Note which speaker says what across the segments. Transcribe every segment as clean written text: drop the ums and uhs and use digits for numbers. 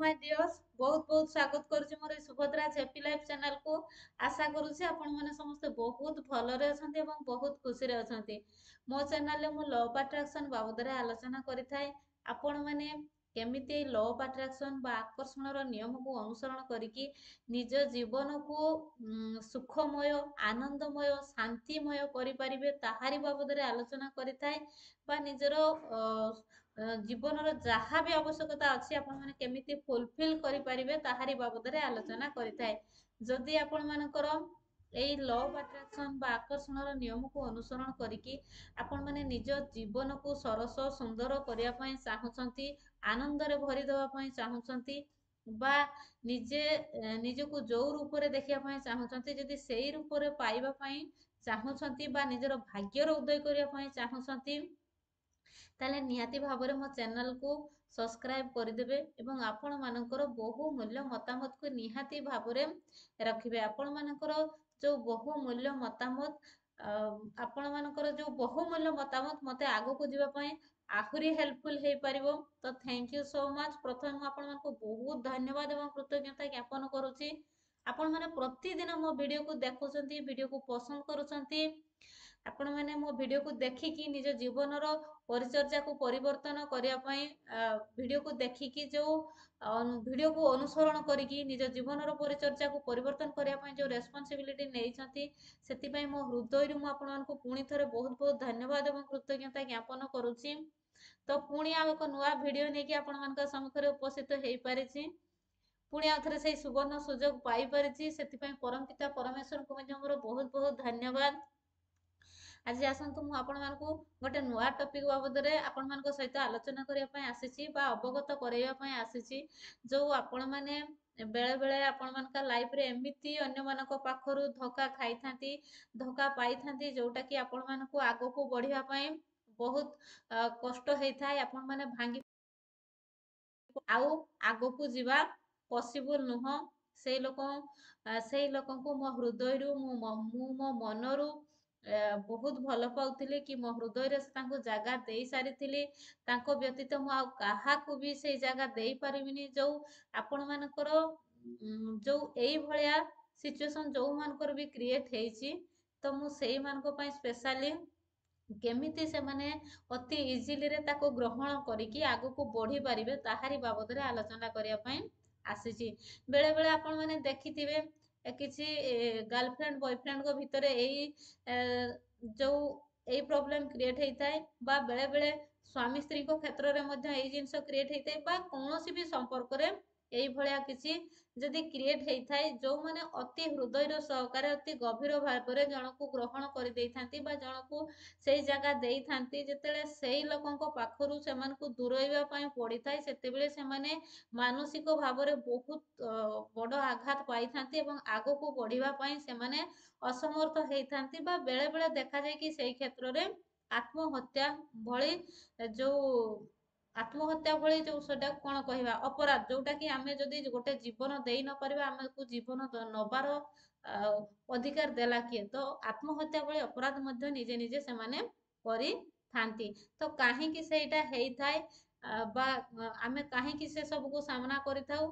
Speaker 1: My dears बहुत बहुत स्वागत करुच्ची मोर सुभद्रा हैप्पी लाइफ चैनल को। आशा करुच्ची आपण माने समस्त बहुत भलरे अछंती एवं बहुत खुशी रे अछंती। मो चैनल रे मु लॉ ऑफ अट्रैक्शन बाबद रे आलोचना करिथाय। आपण माने केमिति लॉ ऑफ अट्रैक्शन बा आकर्षण रो नियम को अनुसरण करिकि निज जीवन को सुखमय आनंदमय शांतिमय करि परिबे ताहारी बाबद रे आलोचना करिथाय। बा निजर जीवन जहाँ भी आवश्यकता अच्छी आपण माने केमिति फुलफिल करि परिबे ताहारी बाबद रे आलोचना करिथाय। जदि आपण मानकर एई लॉ ऑफ अट्रैक्शन बा आकर्षण रो नियम को अनुसरण करिकि आपण माने निज जीवन को सरस सुंदर करिया पई चाहुचंती, आनंद रे भरि देबा पई चाहुचंती बा निजे निजको जो रूप रे देखिया पई चाहुचंती, जदि सेई रूप रे पाइबा पई चाहुचंती बा निजर भाग्य रो उदय करिया पई चाहुचंती ताले निहाती भाବରେ मो चैनल को सब्सक्राइब करदेबे एवं आपण मानकर बहुमूल्य मतामत को निहाती भाବରେ रखिबे। आपण मानकर जो बहुमूल्य मतामत आपण मानकर जो बहुमूल्य मतामत मते आगो को जीवा पई आहुरी हेल्पफुल हे परिबो। तो थैंक यू सो मच। प्रथम मु आपण मानको बहुत धन्यवाद एवं कृतज्ञता ज्ञापन करूची। आपण माने प्रतिदिन मो वीडियो को देखुचंती, वीडियो को पसंद करूचंती। आपण माने मो वीडियो को देखिकी निज जीवन रो परिचर्या को परिवर्तन करिया पई वीडियो को देखिकी जो वीडियो को अनुसरण करिकी निज जीवन रो परिचर्या को परिवर्तन करिया पई जो रेस्पोंसिबिलिटी नेइछंती सेति पई मो हृदय रु मो आपण मानको पुणी थरे बहुत बहुत धन्यवाद एवं कृतज्ञता ज्ञापन करूची। तो पुणी आ एक नुवा वीडियो नेकी आपण मानका सम्मुखरे उपस्थित हेई परिछि। पुणी आथरे से सुवर्ण सुजोग पाई परिछि, सेति पई परमपिता परमेश्वर को मध्य मोर बहुत बहुत धन्यवाद। आज आसतु मु आपण मानकु गोटे नुआ टॉपिक बाबद रे आपण मानको सहित आलोचना करिया पई आसीछि बा अवगत करैया पई आसीछि। जो आपण माने बेले बेले आपण मानका लाइफ रे एमिति अन्य मानको पाखरु धोखा खाइथांती, धोखा पाइथांती, जोटा कि आपण मानको आगो को बढ़िया पई बहुत कष्ट हेइथाय। आपण माने भांगी आउ आगो को जीवा पॉसिबल नुह। से लोकों को मो हृदय रु मो मनरु बहुत भल पाउथिले कि मो हृदय रे तांको जागा देई सारिथिली। तांको व्यतीत मु आ काहाकू भी से जागा देई परिबिनी। जो आपण मानकर जो एई भलिया सिचुएशन जो मानकर भी क्रिएट हेइची, तो मु सेई मानको पई स्पेशली केमिति से माने अति इजीली रे ताको ग्रहण करिकि आगो को बढ़ी पारिबे ताहारी बाबद रे आलोचना करिया पई आसीची। बेले बेले आपण माने देखिथिबे किछि गर्लफ्रेंड बॉयफ्रेंड को भितरे एई जो एई प्रॉब्लम क्रिएट हेइताय बा बेले बेले स्वामी स्त्री को क्षेत्र रे मध्य एई जिंस क्रिएट हेइताय बा कोनोसी भी संपर्क रे एई भलिया किछि जदि क्रिएट हेइथाय, जो माने अति हृदय रो सहकारे अति गभीर भाବରେ जणको ग्रहण करि देइथांती बा जणको सेई जागा देइथांती, जेतेले सेई लोकंको पाखरु सेमानकु दूरइबा पई पड़िथाय सेतेबेले सेमाने मानसिक भाବରେ बहुत बड़ आघात पाइथांती एवं आगो को बढ़िबा पई सेमाने असमर्थ हेइथांती बा बेले बेले देखा जाय कि सेई क्षेत्र रे आत्महत्या भली जो आत्महत्या भली जो सेटा कोन कहिबा अपराध, जोटा कि आमे जदि गोटे जीवन देई न परिबा हमकु जीवन नबार अधिकार देला किए, तो आत्महत्या भली अपराध मध्य निजे निजे से माने करि थांती। तो काहे कि सेटा हेई थाए बा आमे काहे कि से सब को सामना करि थाउ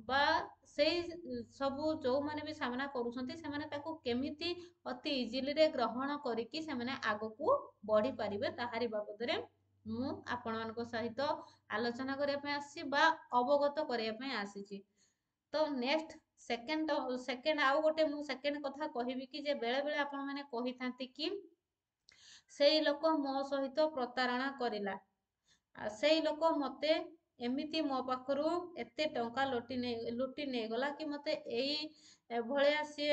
Speaker 1: बा सेई सबु जो माने भी सामना करूछंती से माने ताको केमिति अति इजीली रे ग्रहण करिकि से माने आगो को बढ़ी पारिबे ताहारी बाबद रे मु आपण मानको सहित आलोचना करिया पई आसी बा अवगत करिया पई आसीची। तो नेक्स्ट सेकेंड आउ गोटे मु सेकेंड कथा कहिबी कि जे बेले बेले आपण माने कहिथांती कि सेई लोक मो सहित प्रतारणा करिला, सेई लोक मते एमिति मो पाखरु एते टंका लुटी नै गला कि मते एई भलिया से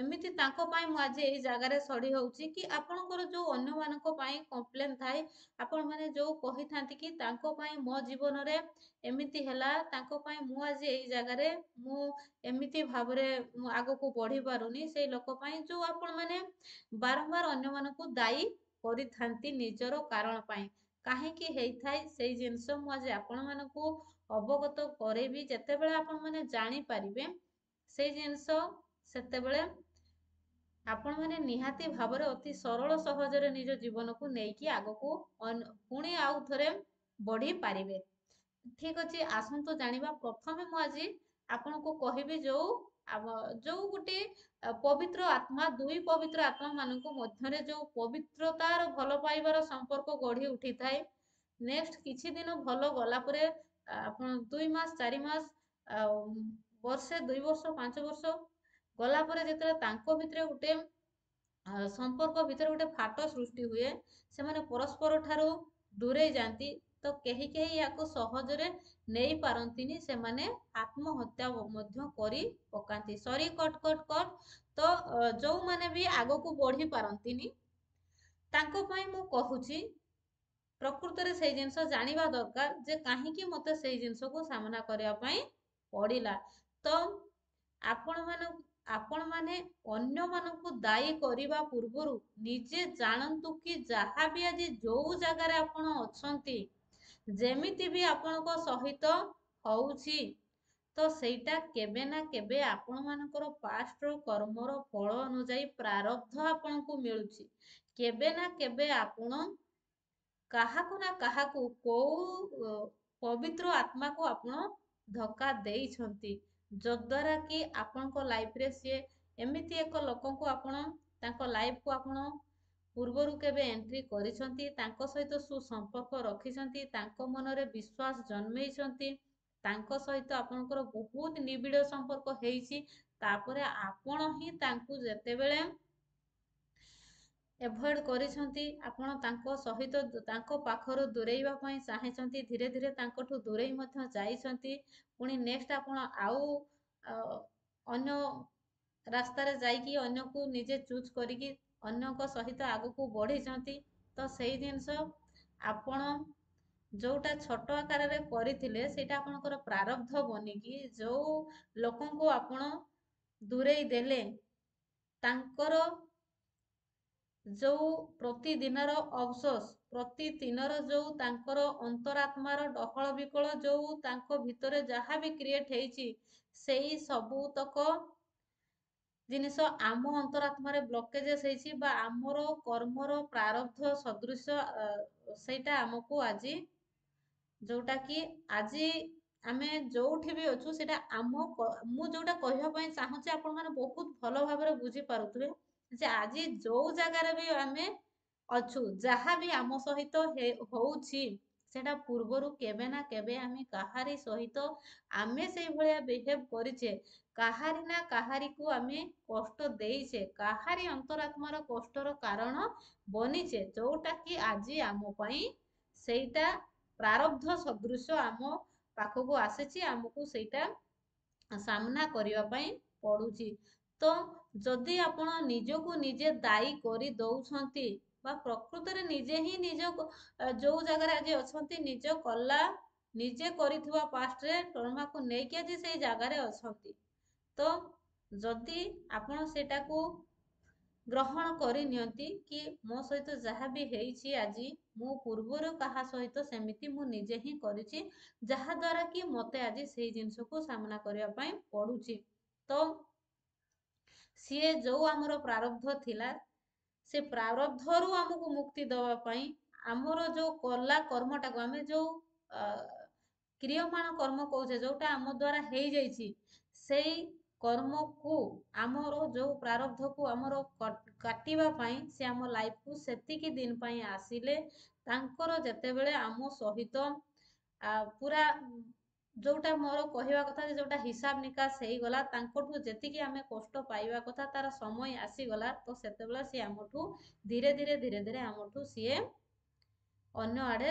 Speaker 1: एमिति तांको पाई मु आज एई जागा रे सड़ी होउची कि आपनकर जो अन्य मानको पाई कंप्लेन थाए आपण माने जो कहिथांती कि तांको पाई मो जीवन रे एमिति हैला, तांको पाई मु आज एई जागा रे मु एमिति भाबरे मु आगो को बढ़ी पारुनी, सेई लोक पाई जो आपण माने बारंबार अन्य मानको दायी करिथांती निजरो कारण पाई काहे कि हेइथाय सेई जिंस मु आज आपण मानको अवगत करेबी। जेतेबेले आपण माने जानि परिबे सेई जिंस सेतेबेले आपण माने निहाती भाବରେ अति सरल सहजरे निज जीवन को नेकी आगो को पुणी आउ थरे बढ़ी पारिबे। ଠିକ ଅଛି, ଆସନ୍ତୁ ଜାଣିବା। ପ୍ରଥମେ ମୁଁ ଆଜି ଆପଣଙ୍କୁ କହିବି ଯୋଉ ଗୋଟେ ପବିତ୍ର ଆତ୍ମା, ଦୁଇ ପବିତ୍ର ଆତ୍ମା ମାନଙ୍କ ମଧ୍ୟରେ ଯୋଉ ପବିତ୍ରତାର ଭଲ ପାଇବାର ସମ୍ପର୍କ ଗଢି ଉଠିଥାଏ। ନେକ୍ସଟ କିଛି ଦିନ ଭଲ ଗଲା ପରେ ଆପଣ 2 ମାସ 4 ମାସ ଆଉ ବର୍ଷେ 2 ବର୍ଷ 5 ବର୍ଷ ଗଲା ପରେ ଯେତେବେଳେ ତାଙ୍କ ଭିତରେ ଗୋଟେ ସମ୍ପର୍କ ଭିତରେ ଗୋଟେ ଫାଟ ସୃଷ୍ଟି ହୁଏ, ସେମାନେ ପରସ୍ପର ଠାରୁ ଦୂରେଇ ଯାଆନ୍ତି, ତ କେହି କେହି ଏହାକୁ ସହଜରେ ନେଇ ପାରନ୍ତିନି, ସେମାନେ ଆତ୍ମହତ୍ୟା ମଧ୍ୟ କରି ପକାନ୍ତି। ସରି କଟ କଟ କଟ। ତ ଯୋଉମାନେ ବି ଆଗକୁ ବଢି ପାରନ୍ତିନି ତାଙ୍କ ପାଇଁ ମୁଁ କହୁଛି, ପ୍ରକୃତରେ ସେଇ ଜିନିଷ ଜାଣିବା ଦରକାର ଯେ କାହିଁକି ମତେ ସେଇ ଜିନିଷକୁ ସାମ୍ନା କରିବା ପାଇଁ ପଡିଲା। ତ ଆପଣ ଆପଣମାନେ ଅନ୍ୟମାନଙ୍କୁ ଦାୟୀ କରିବା ପୂର୍ବରୁ ନିଜେ ଜାଣନ୍ତୁ କି ଯାହା ବି ଆଜି ଯୋଉ ଜାଗାରେ ଆପଣ ଅଛନ୍ତି, ଯେମିତି ବି ଆପଣଙ୍କ ସହିତ ହଉଛି, ତ ସେଇଟା କେବେ ନା କେବେ ଆପଣ ମାନଙ୍କର ପାଷ୍ଟର କର୍ମର ଫଳ ଅନୁଯାୟୀ ପ୍ରାରବ୍ଧ ଆପଣଙ୍କୁ ମିଳୁଛି। କେବେ ନା କେବେ ଆପଣ କାହାକୁ ନା କାହାକୁ କୋଉ ପବିତ୍ର ଆତ୍ମାକୁ ଆପଣ ଧୋକା ଦେଇଛନ୍ତି, ଯଦ୍ୱାରା କି ଆପଣଙ୍କ ଲାଇଫରେ ସିଏ ଏମିତି ଏକ ଲୋକଙ୍କୁ ଆପଣ ତାଙ୍କ ଲାଇଫକୁ ଆପଣ ପୂର୍ବରୁ କେବେ ଏଣ୍ଟ୍ରି କରିଛନ୍ତି, ତାଙ୍କ ସହିତ ସୁସମ୍ପର୍କ ରଖିଛନ୍ତି, ତାଙ୍କ ମନରେ ବିଶ୍ୱାସ ଜନ୍ମେଇଛନ୍ତି, ତାଙ୍କ ସହିତ ଆପଣଙ୍କର ବହୁତ ନିବିଡ଼ ସମ୍ପର୍କ ହେଇଛି, ତାପରେ ଆପଣ ହିଁ ତାଙ୍କୁ ଯେତେବେଳେ ଏଭଏଡ୍ କରିଛନ୍ତି, ଆପଣ ତାଙ୍କ ସହିତ ତାଙ୍କ ପାଖରୁ ଦୂରେଇବା ପାଇଁ ଚାହିଁଛନ୍ତି, ଧୀରେ ଧୀରେ ତାଙ୍କଠୁ ଦୂରେଇ ମଧ୍ୟ ଯାଇଛନ୍ତି, ପୁଣି ନେକ୍ସଟ ଆପଣ ଆଉ ଅନ୍ୟ ରାସ୍ତାରେ ଯାଇକି ଅନ୍ୟକୁ ନିଜେ ଚୁଜ୍ କରିକି ଅନ୍ୟଙ୍କ ସହିତ ଆଗକୁ ବଢିଛନ୍ତି। ତ ସେଇ ଜିନିଷ ଆପଣ ଯୋଉଟା ଛୋଟ ଆକାରରେ କରିଥିଲେ ସେଇଟା ଆପଣଙ୍କର ପ୍ରାରବ୍ଧ ବନିକି ଯୋଉ ଲୋକଙ୍କୁ ଆପଣ ଦୂରେଇ ଦେଲେ, ତାଙ୍କର ଯୋଉ ପ୍ରତିଦିନର ଅଫସୋସ, ପ୍ରତିଦିନର ଯୋଉ ତାଙ୍କର ଅନ୍ତରାତ୍ମାର ଡହଳ ବିକଳ, ଯୋଉ ତାଙ୍କ ଭିତରେ ଯାହା ବି କ୍ରିଏଟ ହେଇଛି, ସେଇ ସବୁତକ ଜିନିଷ ଆମ ଅନ୍ତରାତ୍ମାରେ ବ୍ଲକେଜେସ୍ ହେଇଛି ବା ଆମର କର୍ମର ପ୍ରାରବ୍ଧ ସଦୃଶ, ସେଇଟା ଆମକୁ ଆଜି ଯୋଉଟା କି ଆଜି ଆମେ ଯୋଉଠି ବି ଅଛୁ ସେଇଟା ମୁଁ ଯୋଉଟା କହିବା ପାଇଁ ଚାହୁଁଛି ଆପଣ ମାନେ ବହୁତ ଭଲ ଭାବରେ ବୁଝିପାରୁଥିବେ ଯେ ଆଜି ଯୋଉ ଜାଗାରେ ବି ଆମେ ଅଛୁ, ଯାହା ବି ଆମ ସହିତ ହଉଛି, ସେଟା ପୂର୍ବରୁ କେବେ ନା କେବେ ଆମେ କାହାରି ସହିତ ଆମେ ସେଇଭଳିଆ ବିହେଭ କରିଛେ, କାହାରି ନା କାହାରିକୁ ଆମେ କଷ୍ଟ ଦେଇଛେ, କାହାରି ଅନ୍ତରାତ୍ମାର କଷ୍ଟର କାରଣ ବନିଛେ, ଯୋଉଟା କି ଆଜି ଆମ ପାଇଁ ସେଇଟା ପ୍ରାରବ୍ଧ ସଦୃଶ ଆମ ପାଖକୁ ଆସିଛି, ଆମକୁ ସେଇଟା ସାମ୍ନା କରିବା ପାଇଁ ପଡୁଛି। ତ ଯଦି ଆପଣ ନିଜକୁ ନିଜେ ଦାୟୀ କରି ଦଉଛନ୍ତି ବା ପ୍ରକୃତରେ ନିଜେ ହିଁ ଯୋଉ ଜାଗାରେ ଆଜି ଅଛନ୍ତି, ନିଜେ କରିଥିବା ପାଷ୍ଟରେ କର୍ମକୁ ନେଇକି ଆଜି ସେଇ ଜାଗାରେ ଅଛନ୍ତି, ତ ଯଦି ଆପଣ ସେଟାକୁ ଗ୍ରହଣ କରି ନିଅନ୍ତି କି ମୋ ସହିତ ଯାହା ବି ହେଇଛି ଆଜି, ମୁଁ ପୂର୍ବରୁ କାହା ସହିତ ସେମିତି ମୁଁ ନିଜେ ହିଁ କରିଛି, ଯାହା ଦ୍ୱାରା କି ମତେ ଆଜି ସେଇ ଜିନିଷକୁ ସାମ୍ନା କରିବା ପାଇଁ ପଡୁଛି। ତ ସିଏ ଯୋଉ ଆମର ପ୍ରାରବ୍ଧ ଥିଲା, ସେ ପ୍ରାରବ୍ଧରୁ ଆମକୁ ମୁକ୍ତି ଦେବା ପାଇଁ ଆମର ଯୋଉ କଲା କର୍ମଟାକୁ ଆମେ ଯୋଉ କ୍ରିୟମାଣ କର୍ମ କହୁଛେ, ଯୋଉଟା ଆମ ଦ୍ୱାରା ହେଇଯାଇଛି, ସେଇ କର୍ମକୁ ଆମର ଯୋଉ ପ୍ରାରବ୍ଧକୁ ଆମର କାଟିବା ପାଇଁ ସେ ଆମ ଲାଇଫକୁ ସେତିକି ଦିନ ପାଇଁ ଆସିଲେ, ତାଙ୍କର ଯେତେବେଳେ ଆମ ସହିତ ପୁରା ଯୋଉଟା ମୋର କହିବା କଥା ଯେ ଯୋଉଟା ହିସାବ ନିକାଶ ହେଇଗଲା, ତାଙ୍କଠୁ ଯେତିକି ଆମେ କଷ୍ଟ ପାଇବା କଥା ତାର ସମୟ ଆସିଗଲା, ତ ସେତେବେଳେ ସିଏ ଆମଠୁ ଧୀରେ ଧୀରେ ଧୀରେ ଧୀରେ ଆମଠୁ ସିଏ ଅନ୍ୟ ଆଡେ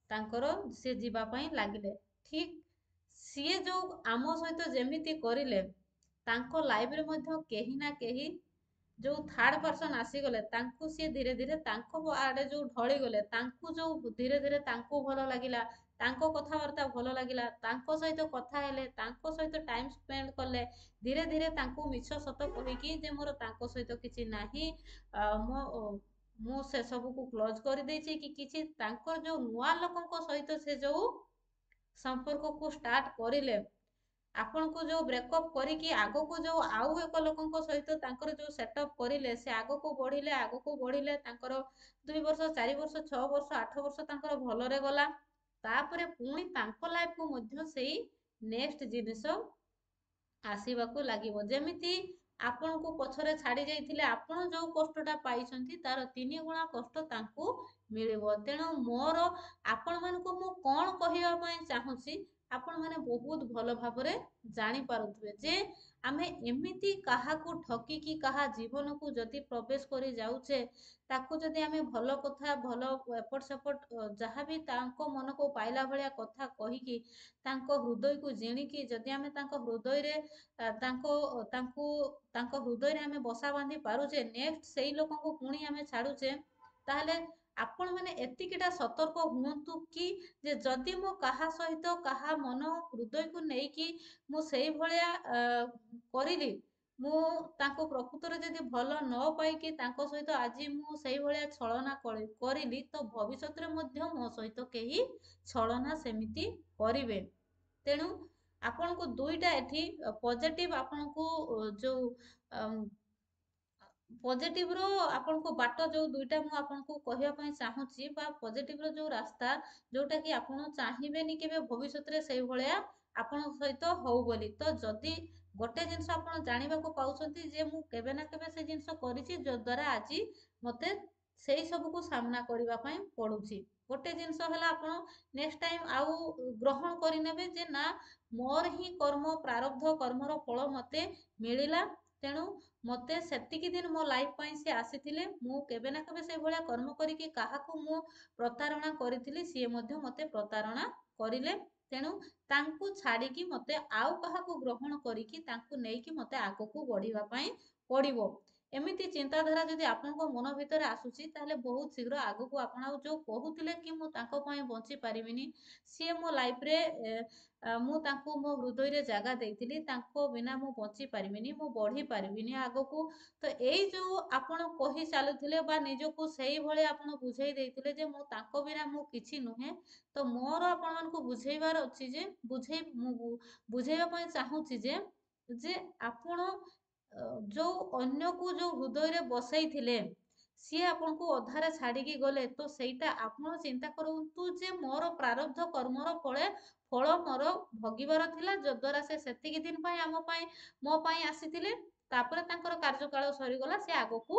Speaker 1: ତାଙ୍କର ସିଏ ଯିବା ପାଇଁ ଲାଗିଲେ। ଠିକ ସିଏ ଯୋଉ ଆମ ସହିତ ଯେମିତି କରିଲେ, ତାଙ୍କ ଲାଇଫରେ ମଧ୍ୟ କେହି ନା କେହି ଯୋଉ ଥାର୍ଡ ପର୍ସନ ଆସିଗଲେ, ତାଙ୍କୁ ସିଏ ଧୀରେ ଧୀରେ ତାଙ୍କ ଆଡେ ଯୋଉ ଢଳିଗଲେ, ତାଙ୍କୁ ଯୋଉ ଧୀରେ ଧୀରେ ତାଙ୍କୁ ଭଲ ଲାଗିଲା, ତାଙ୍କ କଥାବାର୍ତ୍ତା ଭଲ ଲାଗିଲା, ତାଙ୍କ ସହିତ କଥା ହେଲେ, ତାଙ୍କ ସହିତ ଟାଇମ ସ୍ପେଣ୍ଡ କଲେ, ଧୀରେ ଧୀରେ ତାଙ୍କୁ ମିଛ ସତ କହିକି ଯେ ମୋର ତାଙ୍କ ସହିତ କିଛି ନାହିଁ, ମୁଁ ସେ ସବୁକୁ କ୍ଲୋଜ କରିଦେଇଛି କି କିଛି, ତାଙ୍କର ଯୋଉ ନୂଆ ଲୋକଙ୍କ ସହିତ ସେ ଯୋଉ ସମ୍ପର୍କକୁ ଷ୍ଟାର୍ଟ କରିଲେ, ଆପଣଙ୍କୁ ଯୋଉ ବ୍ରେକଅପ୍ କରିକି ଆଗକୁ ଯୋଉ ଆଉ ଏକ ଲୋକଙ୍କ ସହିତ ତାଙ୍କର ଯୋଉ ସେଟଅପ୍ କରିଲେ, ସେ ଆଗକୁ ବଢିଲେ, ତାଙ୍କର 2 ବର୍ଷ 4 ବର୍ଷ 6 ବର୍ଷ 8 ବର୍ଷ ତାଙ୍କର ଭଲରେ ଗଲା, ତାପରେ ପୁଣି ତାଙ୍କ ଲାଇଫକୁ ମଧ୍ୟ ସେଇ ନେକ୍ସଟ ଜିନିଷ ଆସିବାକୁ ଲାଗିବ। ଯେମିତି ଆପଣଙ୍କୁ ପଛରେ ଛାଡି ଯାଇଥିଲେ, ଆପଣ ଯୋଉ କଷ୍ଟଟା ପାଇଛନ୍ତି ତାର 3 ଗୁଣା କଷ୍ଟ ତାଙ୍କୁ ମିଳିବ। ତେଣୁ ମୋର ଆପଣମାନଙ୍କୁ ମୁଁ କଣ କହିବା ପାଇଁ ଚାହୁଁଛି, ଆପଣମାନେ ବହୁତ ଭଲ ଭାବରେ ଜାଣିପାରୁଥିବେ ଯେ ଆମେ ଏମିତି କାହାକୁ ଠକିକି କାହା ଜୀବନକୁ ଯଦି ପ୍ରବେଶ କରି ଯାଉଛେ, ତାକୁ ଯଦି ଆମେ ଭଲ କଥା ଭଲ ଏପଟ ସେପଟ ଯାହାବି ତାଙ୍କ ମନକୁ ପାଇଲା ଭଳିଆ କଥା କହିକି ତାଙ୍କ ହୃଦୟକୁ ଜିଣିକି ଯଦି ଆମେ ତାଙ୍କ ହୃଦୟରେ ତାଙ୍କ ତାଙ୍କୁ ତାଙ୍କ ହୃଦୟରେ ଆମେ ବସା ବାନ୍ଧି ପାରୁଛେ, ନେକ୍ସଟ ସେଇ ଲୋକଙ୍କୁ ପୁଣି ଆମେ ଛାଡୁଛେ, ତାହେଲେ ଆପଣ ମାନେ ଏତିକିଟା ସତର୍କ ହୁଅନ୍ତୁ କି ଯେ ଯଦି ମୁଁ କାହା ସହିତ କାହା ମନ ହୃଦୟକୁ ନେଇକି ମୁଁ ସେଇଭଳିଆ କରିଲି, ମୁଁ ତାଙ୍କୁ ପ୍ରକୃତରେ ଯଦି ଭଲ ନ ପାଇକି ତାଙ୍କ ସହିତ ଆଜି ମୁଁ ସେଇଭଳିଆ ଛଳନା କରିଲି, ତ ଭବିଷ୍ୟତରେ ମଧ୍ୟ ମୋ ସହିତ କେହି ଛଳନା ସେମିତି କରିବେ। ତେଣୁ ଆପଣଙ୍କୁ ଦୁଇଟା ଏଠି ପଜିଟିଭ ଆପଣଙ୍କୁ ଯୋଉ ପଜିଟିଭ ର ଆପଣଙ୍କୁ ବାଟ ଯୋଉ ଦୁଇଟା ମୁଁ ଆପଣଙ୍କୁ କହିବା ପାଇଁ ଚାହୁଁଛି, ବା ପଜିଟିଭ ର ଯୋଉ ରାସ୍ତା ଯୋଉଟା କି ଆପଣ ଚାହିଁବେନି କେବେ ଭବିଷ୍ୟତରେ ସେଇଭଳିଆ ଆପଣଙ୍କ ସହିତ ହଉ ବୋଲି। ତ ଯଦି ଗୋଟେ ଜିନିଷ ଆପଣ ଜାଣିବାକୁ ପାଉଛନ୍ତି ଯେ ମୁଁ କେବେ ନା କେବେ ସେ ଜିନିଷ କରିଛି ଯଦ୍ୱାରା ଆଜି ମତେ ସେଇ ସବୁକୁ ସାମ୍ନା କରିବା ପାଇଁ ପଡୁଛି। ଗୋଟେ ଜିନିଷ ହେଲା ଆପଣ ନେକ୍ସଟ ଟାଇମ ଆଉ ଗ୍ରହଣ କରିନେବେ ଯେ ନା ମୋର ହିଁ କର୍ମ ପ୍ରାରବ୍ଧ କର୍ମର ଫଳ ମତେ ମିଳିଲା, ତେଣୁ ମତେ ସେତିକି ଦିନ ମୋ ଲାଇଫ ପାଇଁ ସେ ଆସିଥିଲେ, ମୁଁ କେବେ ନା କେବେ ସେଇଭଳିଆ କର୍ମ କରିକି କାହାକୁ ମୁଁ ପ୍ରତାରଣା କରିଥିଲି, ସିଏ ମଧ୍ୟ ମତେ ପ୍ରତାରଣା କରିଲେ, ତେଣୁ ତାଙ୍କୁ ଛାଡିକି ମତେ ଆଉ କାହାକୁ ଗ୍ରହଣ କରିକି ତାଙ୍କୁ ନେଇକି ମତେ ଆଗକୁ ବଢିବା ପାଇଁ ପଡିବ। ଏମିତି ଚିନ୍ତାଧାରା ଯଦି ଆପଣଙ୍କ ମନ ଭିତରେ ଆସୁଛି, ତାହେଲେ ବହୁତ ଶୀଘ୍ର ଆଗକୁ ଆପଣ ଆଉ ଯୋଉ କହୁଥିଲେ କି ମୁଁ ତାଙ୍କ ପାଇଁ ବଞ୍ଚି ପାରିବିନି, ସିଏ ମୋ ଲାଇଫରେ ମୁଁ ତାଙ୍କୁ ମୋ ହୃଦୟରେ ଜାଗା ଦେଇଥିଲି, ତାଙ୍କ ବିନା ମୁଁ ବଞ୍ଚି ପାରିବିନି, ମୁଁ ବଢି ପାରିବିନି ଆଗକୁ, ତ ଏଇ ଯୋଉ ଆପଣ କହି ଚାଲୁଥିଲେ ବା ନିଜକୁ ସେଇଭଳି ଆପଣ ବୁଝେଇ ଦେଇଥିଲେ ଯେ ମୁଁ ତାଙ୍କ ବିନା ମୁଁ କିଛି ନୁହେଁ, ତ ମୋର ଆପଣମାନଙ୍କୁ ବୁଝେଇବାର ଅଛି ଯେ ମୁଁ ବୁଝେଇବା ପାଇଁ ଚାହୁଁଛି ଯେ ଯେ ଆପଣ ଯୋଉ ଅନ୍ୟକୁ ଯୋଉ ହୃଦୟରେ ବସେଇଥିଲେ, ସିଏ ଆପଣଙ୍କୁ ଅଧାରେ ଛାଡିକି ଗଲେ, ତ ସେଇଟା ଆପଣ ଚିନ୍ତା କରନ୍ତୁ ଯେ ମୋର ପ୍ରାରବ୍ଧ କର୍ମର ଫଳ ମୋର ଭୋଗିବାର ଥିଲା, ଯଦ୍ୱାରା ସେ ସେତିକି ଦିନ ପାଇଁ ଆମ ପାଇଁ ମୋ ପାଇଁ ଆସିଥିଲେ, ତାପରେ ତାଙ୍କର କାର୍ଯ୍ୟକାଳ ସରିଗଲା, ସେ ଆଗକୁ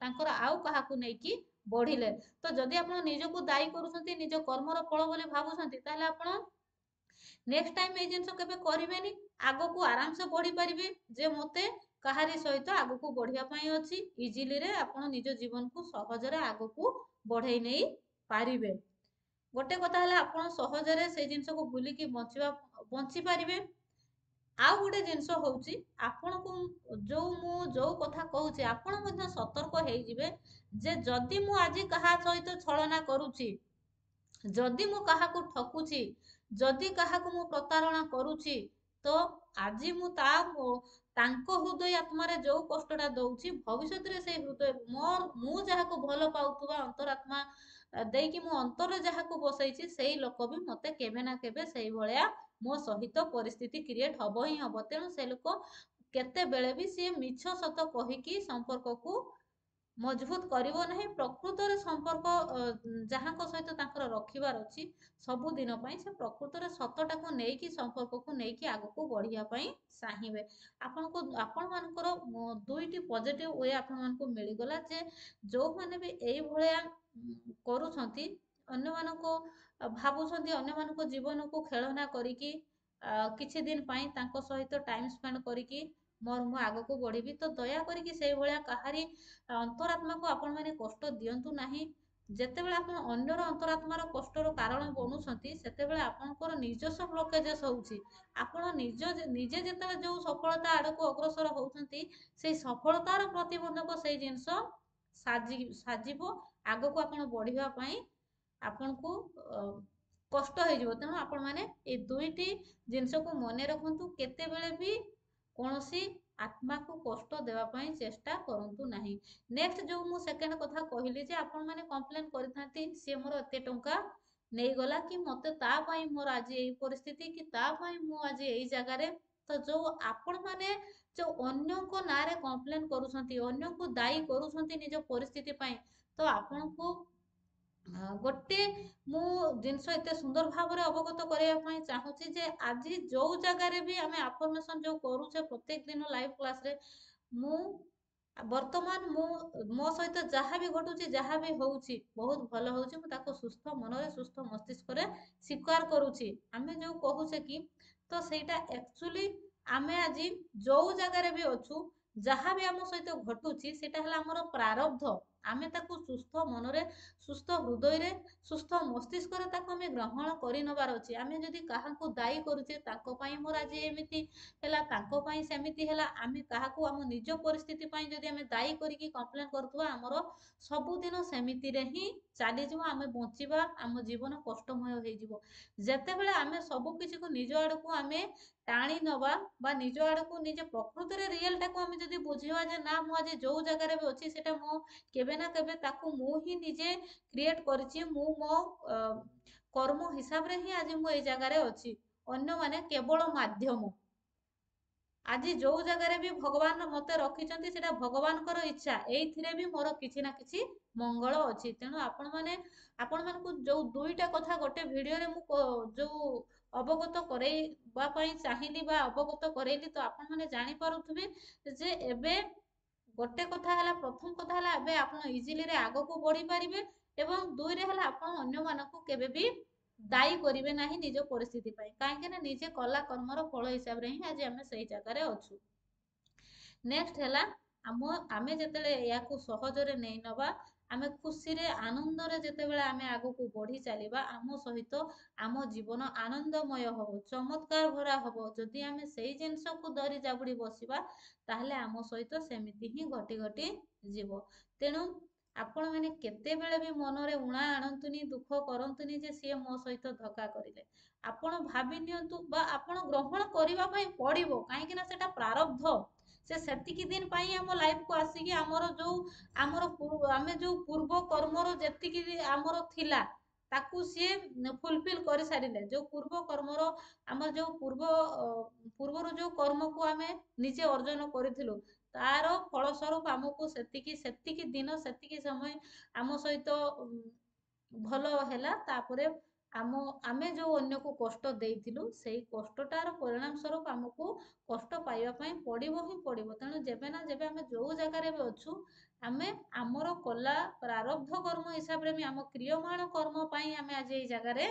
Speaker 1: ତାଙ୍କର ଆଉ କାହାକୁ ନେଇକି ବଢିଲେ। ତ ଯଦି ଆପଣ ନିଜକୁ ଦାୟୀ କରୁଛନ୍ତି ନିଜ କର୍ମର ଫଳ ବୋଲି ଭାବୁଛନ୍ତି, ତାହେଲେ ଆପଣ ନେକ୍ସଟ ଟାଇମ ଏଇ ଜିନିଷ କେବେ କରିବେନି, ଆଗକୁ ଆରାମସେ ବଢି ପାରିବେ ଯେ ମତେ କାହାରି ସହିତ ଆଗକୁ ବଢିବା ପାଇଁ ଅଛି। ଇଜିଲିରେ ଆପଣ ନିଜ ଜୀବନକୁ ସହଜରେ ଆଗକୁ ବଢେଇ ନେଇ ପାରିବେ। ଗୋଟେ କଥା ହେଲା ଆପଣ ସହଜରେ ସେଇ ଜିନିଷକୁ ଭୁଲିକି ବଞ୍ଚି ପାରିବେ। ଆଉ ଗୋଟେ ଜିନିଷ ହଉଛି, ଆପଣଙ୍କୁ ମୁଁ ଯୋଉ କଥା କହୁଛି ଆପଣ ମଧ୍ୟ ସତର୍କ ହେଇଯିବେ ଯେ ଯଦି ମୁଁ ଆଜି କାହା ସହିତ ଛଳନା କରୁଛି, ଯଦି ମୁଁ କାହାକୁ ଠକୁଛି, ଯଦି କାହାକୁ ମୁଁ ପ୍ରତାରଣା କରୁଛି, ତ ଆଜି ମୁଁ ତାଙ୍କ ହୃଦୟ ଆତ୍ମାରେ ଯୋଉ କଷ୍ଟଟା ଦଉଛି, ଭବିଷ୍ୟତରେ ସେଇ ହୃଦୟ ମୁଁ ଯାହାକୁ ଭଲ ପାଉଥିବା ଅନ୍ତରାତ୍ମା ଦେଇକି ମୁଁ ଅନ୍ତରରେ ଯାହାକୁ ବସେଇଛି, ସେଇ ଲୋକ ବି ମତେ କେବେ ନା କେବେ ସେଇଭଳିଆ ମୋ ସହିତ ପରିସ୍ଥିତି କ୍ରିଏଟ ହବ ହିଁ ହବ। ତେଣୁ ସେ ଲୋକ କେତେବେଳେ ବି ସିଏ ମିଛ ସତ କହିକି ସମ୍ପର୍କକୁ ମଜବୁତ କରିବ ନାହିଁ। ପ୍ରକୃତରେ ସମ୍ପର୍କ ଯାହାଙ୍କ ସହିତ ତାଙ୍କର ରଖିବାର ଅଛି ସବୁଦିନ ପାଇଁ, ସେ ପ୍ରକୃତରେ ସତଟାକୁ ନେଇକି ସମ୍ପର୍କକୁ ନେଇକି ଆଗକୁ ବଢିବା ପାଇଁ ଚାହିଁବେ। ଆପଣମାନଙ୍କର ଦୁଇଟି ପଜିଟିଭ ୱେ ଆପଣମାନଙ୍କୁ ମିଳିଗଲା ଯେ ଯୋଉମାନେ ବି ଏଇଭଳିଆ କରୁଛନ୍ତି, ଅନ୍ୟମାନଙ୍କୁ ଭାବୁଛନ୍ତି ଅନ୍ୟମାନଙ୍କ ଜୀବନକୁ ଖେଳନା କରିକି କିଛି ଦିନ ପାଇଁ ତାଙ୍କ ସହିତ ଟାଇମ ସ୍ପେଣ୍ଡ କରିକି ମୁଁ ଆଗକୁ ବଢିବି, ତ ଦୟା କରିକି ସେଇଭଳିଆ କାହାରି ଅନ୍ତରାତ୍ମାକୁ ଆପଣମାନେ କଷ୍ଟ ଦିଅନ୍ତୁ ନାହିଁ। ଯେତେବେଳେ ଆପଣ ଅନ୍ୟର ଅନ୍ତରାତ୍ମାର କଷ୍ଟର କାରଣ ବନୁଛନ୍ତି, ସେତେବେଳେ ଆପଣଙ୍କର ନିଜସ୍ୱ ବ୍ଲକେଜେସ୍ ହଉଛି। ଆପଣ ନିଜେ ଯେତେବେଳେ ଯୋଉ ସଫଳତା ଆଡକୁ ଅଗ୍ରସର ହଉଛନ୍ତି, ସେଇ ସଫଳତାର ପ୍ରତିବନ୍ଧକ ସେଇ ଜିନିଷ ସାଜିବ। ଆଗକୁ ଆପଣ ବଢିବା ପାଇଁ ଆପଣଙ୍କୁ କଷ୍ଟ ହେଇଯିବ। ତେଣୁ ଆପଣମାନେ ଏଇ ଦୁଇଟି ଜିନିଷକୁ ମନେ ରଖନ୍ତୁ, କେତେବେଳେ ବି କୌଣସି ଆତ୍ମାକୁ କଷ୍ଟ ଦେବା ପାଇଁ ଚେଷ୍ଟା କରନ୍ତୁ ନାହିଁ। ନେକ୍ସଟ ଯୋଉ ମୁଁ ସେକେଣ୍ଡ କଥା କହିଲି ଯେ ଆପଣମାନେ କମ୍ପ୍ଲେନ କରିଥାନ୍ତି ସିଏ ମୋର ଏତେ ଟଙ୍କା ନେଇଗଲା, କି ମତେ ତା ପାଇଁ ମୋର ଆଜି ଏଇ ପରିସ୍ଥିତି, କି ତା ପାଇଁ ମୁଁ ଆଜି ଏଇ ଜାଗାରେ, ତ ଯୋଉ ଆପଣମାନେ ଯୋଉ ଅନ୍ୟଙ୍କ ନାଁରେ କମ୍ପ୍ଲେନ କରୁଛନ୍ତି, ଅନ୍ୟଙ୍କୁ ଦାୟୀ କରୁଛନ୍ତି ନିଜ ପରିସ୍ଥିତି ପାଇଁ, ତ ଆପଣଙ୍କୁ ଗୋଟେ ମୁଁ ଜିନିଷ ଏତେ ସୁନ୍ଦର ଭାବରେ ଅବଗତ କରିବା ପାଇଁ ଚାହୁଁଛି ଯେ ଆଜି ଯୋଉ ଜାଗାରେ ବି ଆମେ ଆଫର୍ମେସନ ଯୋଉ କରୁଛେ ପ୍ରତ୍ୟେକ ଦିନ ଲାଇଭ କ୍ଲାସରେ, ମୁଁ ବର୍ତ୍ତମାନ ମୁଁ ମୋ ସହିତ ଯାହା ବି ଘଟୁଛି ଯାହା ବି ହଉଛି ବହୁତ ଭଲ ହଉଛି, ମୁଁ ତାକୁ ସୁସ୍ଥ ମନରେ ସୁସ୍ଥ ମସ୍ତିଷ୍କରେ ସ୍ୱୀକାର କରୁଛି। ଆମେ ଯୋଉ କହୁଛେ କି ତ ସେଇଟା ଆକ୍ଚୁଆଲି ଆମେ ଆଜି ଯୋଉ ଜାଗାରେ ବି ଅଛୁ, ଯାହା ବି ଆମ ସହିତ ଘଟୁଛି ସେଇଟା ହେଲା ଆମର ପ୍ରାରବ୍ଧ। ଆମେ ତାକୁ ସୁସ୍ଥ ମନରେ ସୁସ୍ଥ ହୃଦୟରେ ସୁସ୍ଥ ମସ୍ତିଷ୍କରେ ତାକୁ ଆମେ ଗ୍ରହଣ କରି ନେବାର ଅଛି। ଆମେ ଯଦି କାହାକୁ ଦାୟୀ କରୁଛେ ତାଙ୍କ ପାଇଁ ମୋର ଆଜି ଏମିତି ହେଲା, ତାଙ୍କ ପାଇଁ ସେମିତି ହେଲା, ଆମେ କାହାକୁ ଆମ ନିଜ ପରିସ୍ଥିତି ପାଇଁ ଯଦି ଆମେ ଦାୟୀ କରିକି କମ୍ପ୍ଲେନ କରୁଥିବା, ଆମର ସବୁଦିନ ସେମିତିରେ ହିଁ ଚାଲିଯିବ। ଆମେ ବଞ୍ଚିବା, ଆମ ଜୀବନ କଷ୍ଟମୟ ହେଇଯିବ। ଯେତେବେଳେ ଆମେ ସବୁ କିଛିକୁ ନିଜ ଆଡକୁ ଆମେ ଟାଣି ନବା ବା ନିଜ ଆଡକୁ ନିଜେ ପ୍ରକୃତରେ ରିଏଲଟାକୁ ଆମେ ଯଦି ବୁଝିବା ଯେ ନା ମୁଁ ଆଜି ଯୋଉ ଜାଗାରେ ବି ଅଛି ସେଟା ମୁଁ କେବେ ନା କେବେ ତାକୁ ମୁଁ ହିଁ ନିଜେ କ୍ରିଏଟ କରିଛି, ମୁଁ ମୋ କର୍ମ ହିସାବରେ ହିଁ ଆଜି ମୁଁ ଏଇ ଜାଗାରେ ଅଛି, ଅନ୍ୟମାନେ କେବଳ ମାଧ୍ୟମ। ଆଜି ଯୋଉ ଜାଗାରେ ବି ଭଗବାନ ମତେ ରଖିଛନ୍ତି ସେଟା ଭଗବାନଙ୍କର ଇଚ୍ଛା, ଏଇଥିରେ ବି ମୋର କିଛି ନା କିଛି ମଙ୍ଗଳ ଅଛି। ତେଣୁ ଆପଣମାନଙ୍କୁ ଯୋଉ ଦୁଇଟା କଥା ଗୋଟେ ଭିଡିଓରେ ମୁଁ ଯୋଉ ଅବଗତ କରେଇବା ପାଇଁ ଚାହିଁଲି ବା ଅବଗତ କରେଇଲି, ତ ଆପଣମାନେ ଜାଣିପାରୁଥିବେ ଯେ ଏବେ ଗୋଟେ କଥା ହେଲା, ପ୍ରଥମ କଥା ହେଲା ଏବେ ଆପଣ ଇଜିଲିରେ ଆଗକୁ ବଢି ପାରିବେ, ଏବଂ ଦୁଇରେ ହେଲା ଆପଣ ଅନ୍ୟମାନଙ୍କୁ କେବେ ବି ଦାୟୀ କରିବେ ନାହିଁ ନିଜ ପରିସ୍ଥିତି ପାଇଁ, କାହିଁକି ନା ନିଜେ କଲା କର୍ମର ଫଳ ହିସାବରେ ହିଁ ଆଜି ଆମେ ସେଇ ଜାଗାରେ ଅଛୁ। ନେକ୍ସଟ ହେଲା ଆମେ ଯେତେବେଳେ ଏହାକୁ ସହଜରେ ନେଇ ନବା, ଆମେ ଖୁସିରେ ଆନନ୍ଦରେ ଯେତେବେଳେ ଆମେ ଆଗକୁ ବଢି ଚାଲିବା, ଆମ ସହିତ ଆମ ଜୀବନ ଆନନ୍ଦମୟ ହବ, ଚମତ୍କାର ଭରା ହବ। ଯଦି ଆମେ ସେଇ ଜିନିଷକୁ ଧରି ଜାବୁଡି ବସିବା, ତାହେଲେ ଆମ ସହିତ ସେମିତି ହିଁ ଘଟି ଘଟି ଯିବ। ତେଣୁ ଆପଣ ମାନେ କେତେବେଳେ ବି ମନରେ ଉଣା ଆଣନ୍ତୁନି, ଦୁଃଖ କରନ୍ତୁନି ଯେ ସିଏ ମୋ ସହିତ ଧୋକା କରିଲେ। ଆପଣ ଭାବି ନିଅନ୍ତୁ ବା ଆପଣ ଗ୍ରହଣ କରିବା ପାଇଁ ପଡିବ, କାହିଁକି ନା ସେଟା ପ୍ରାରବ୍ଧ। ସେ ସେତିକି ଦିନ ପାଇଁ ଆମ ଲାଇଫକୁ ଆସିକି ଆମେ ଯୋଉ ପୂର୍ବ କର୍ମର ଯେତିକି ଆମର ଥିଲା ତାକୁ ସିଏ ଫୁଲଫିଲ କରିସାରିଲେ। ଯୋଉ ପୂର୍ବ କର୍ମର ଆମର ଯୋଉ ପୂର୍ବରୁ ଯୋଉ କର୍ମକୁ ଆମେ ନିଜେ ଅର୍ଜନ କରିଥିଲୁ, ତାର ଫଳ ସ୍ୱରୂପ ଆମକୁ ସେତିକି ସେତିକି ଦିନ ସେତିକି ସମୟ ଆମ ସହିତ ଭଲ ହେଲା। ତାପରେ ଆମେ ଯୋଉ ଅନ୍ୟକୁ କଷ୍ଟ ଦେଇଥିଲୁ, ସେଇ କଷ୍ଟଟାର ପରିଣାମ ସ୍ୱରୂପ ଆମକୁ କଷ୍ଟ ପାଇବା ପାଇଁ ପଡିବ ହିଁ ପଡିବ। ତେଣୁ ଯେବେ ନା ଯେବେ ଆମେ ଯୋଉ ଜାଗାରେ ବି ଅଛୁ, ଆମେ ଆମର କଲା ପ୍ରାରବ୍ଧ କର୍ମ ହିସାବରେ ବି ଆମ କ୍ରିୟମାଣ କର୍ମ ପାଇଁ ଆମେ ଆଜି ଏଇ ଜାଗାରେ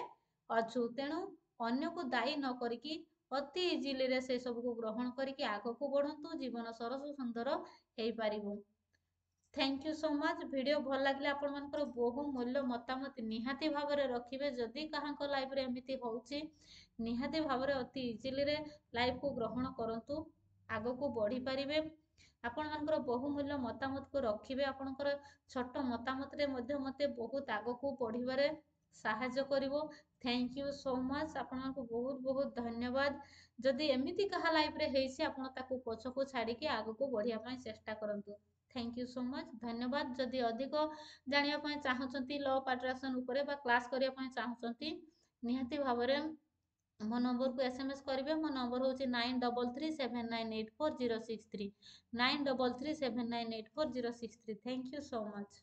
Speaker 1: ଅଛୁ। ତେଣୁ ଅନ୍ୟକୁ ଦାୟୀ ନ କରିକି ଅତି ଇଜିଲିରେ ସେ ସବୁକୁ ଗ୍ରହଣ କରିକି ଆଗକୁ ବଢନ୍ତୁ, ଜୀବନ ସରସ ସୁନ୍ଦର ହେଇପାରିବ। Thank you so much. Video ଭଲ ଲାଗିଲେ ଆପଣମାନଙ୍କର ବହୁ ମୂଲ୍ୟ ମତାମତ ନିହାତି ଭାବରେ ରଖିବେ। ଯଦି କାହାଙ୍କ ଲାଇଫରେ ଏମିତି ହଉଛି, ନିହାତି ଭାବରେ ଅତି ଇଜିଲିରେ ଲାଇଫକୁ ଗ୍ରହଣ କରନ୍ତୁ, ଆଗକୁ ବଢି ପାରିବେ। ଆପଣମାନଙ୍କର ବହୁମୂଲ୍ୟ ମତାମତକୁ ରଖିବେ। ଆପଣଙ୍କର ଛୋଟ ମତାମତରେ ମଧ୍ୟ ମୋତେ ବହୁତ ଆଗକୁ ବଢିବାରେ ସାହାଯ୍ୟ କରିବ। Thank you so much. ଆପଣମାନଙ୍କୁ ବହୁତ ବହୁତ ଧନ୍ୟବାଦ। ଯଦି ଏମିତି କାହା ଲାଇଫରେ ହେଇଛି, ଆପଣ ତାକୁ ପଛକୁ ଛାଡିକି ଆଗକୁ ବଢିବା ପାଇଁ ଚେଷ୍ଟା କରନ୍ତୁ। Thank you so much. ଧନ୍ୟବାଦ। ଯଦି ଅଧିକ ଜାଣିବା ପାଇଁ ଚାହୁଁଛନ୍ତି ଲ ଅଫ୍ ଆଟ୍ରାକ୍ସନ୍ ଉପରେ ବା କ୍ଲାସ୍ କରିବା ପାଇଁ ଚାହୁଁଛନ୍ତି, ନିହାତି ଭାବରେ ମୋ ନମ୍ବରକୁ SMS କରିବେ। ମୋ ନମ୍ବର ହେଉଛି 9337984063, 9337984063। Thank you so much.